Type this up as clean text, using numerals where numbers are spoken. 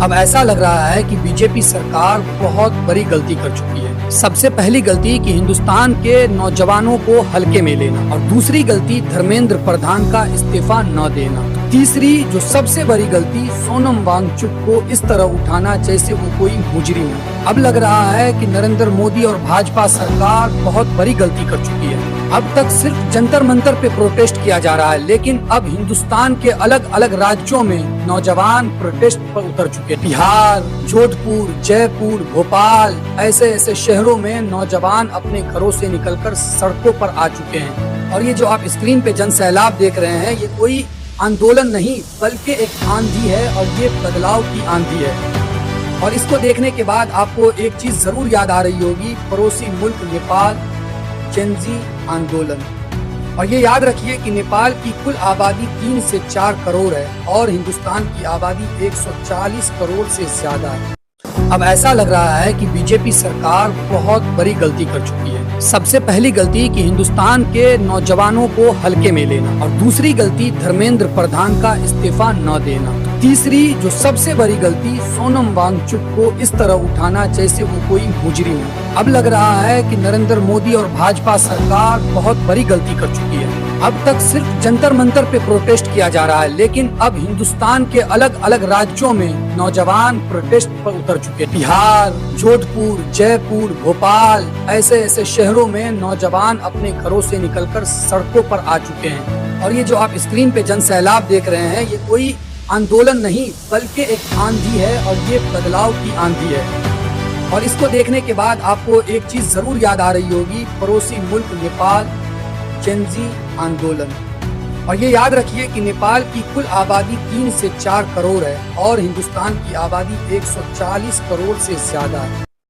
अब ऐसा लग रहा है कि बीजेपी सरकार बहुत बड़ी गलती कर चुकी है। सबसे पहली गलती कि हिंदुस्तान के नौजवानों को हल्के में लेना, और दूसरी गलती धर्मेंद्र प्रधान का इस्तीफा न देना। तीसरी जो सबसे बड़ी गलती, सोनम वांगचुक को इस तरह उठाना जैसे वो कोई मुजरिम हो। अब लग रहा है कि नरेंद्र मोदी और भाजपा सरकार बहुत बड़ी गलती कर चुकी है। अब तक सिर्फ जंतर मंतर पे प्रोटेस्ट किया जा रहा है, लेकिन अब हिंदुस्तान के अलग अलग राज्यों में नौजवान प्रोटेस्ट पर उतर चुके हैं। बिहार, जोधपुर, जयपुर, भोपाल, ऐसे ऐसे शहरों में नौजवान अपने घरों से निकलकर सड़कों पर आ चुके हैं। और ये जो आप स्क्रीन पे जन सैलाब देख रहे हैं, ये कोई आंदोलन नहीं बल्कि एक आंधी है, और ये बदलाव की आंधी है। और इसको देखने के बाद आपको एक चीज जरूर याद आ रही होगी, पड़ोसी मुल्क नेपाल जेनजी आंदोलन। और ये याद रखिए कि नेपाल की कुल आबादी 3 से 4 करोड़ है और हिंदुस्तान की आबादी 140 करोड़ से ज्यादा है। अब ऐसा लग रहा है कि बीजेपी सरकार बहुत बड़ी गलती कर चुकी है। सबसे पहली गलती कि हिंदुस्तान के नौजवानों को हल्के में लेना, और दूसरी गलती धर्मेंद्र प्रधान का इस्तीफा न देना। तीसरी जो सबसे बड़ी गलती, सोनम वांगचुक को इस तरह उठाना जैसे वो कोई मुजरिम हो। अब लग रहा है कि नरेंद्र मोदी और भाजपा सरकार बहुत बड़ी गलती कर चुकी है। अब तक सिर्फ जंतर मंतर पे प्रोटेस्ट किया जा रहा है, लेकिन अब हिंदुस्तान के अलग अलग राज्यों में नौजवान प्रोटेस्ट पर उतर चुके हैं। बिहार, जोधपुर, जयपुर, भोपाल, ऐसे ऐसे शहरों में नौजवान अपने घरों से निकलकर सड़कों पर आ चुके हैं। और ये जो आप स्क्रीन पे जन सैलाब देख रहे हैं, ये कोई आंदोलन नहीं बल्कि एक आंधी है, और ये बदलाव की आंधी है। और इसको देखने के बाद आपको एक चीज जरूर याद आ रही होगी, पड़ोसी मुल्क नेपाल जेनजी आंदोलन। और ये याद रखिए कि नेपाल की कुल आबादी 3 से 4 करोड़ है और हिंदुस्तान की आबादी 140 करोड़ से ज्यादा है।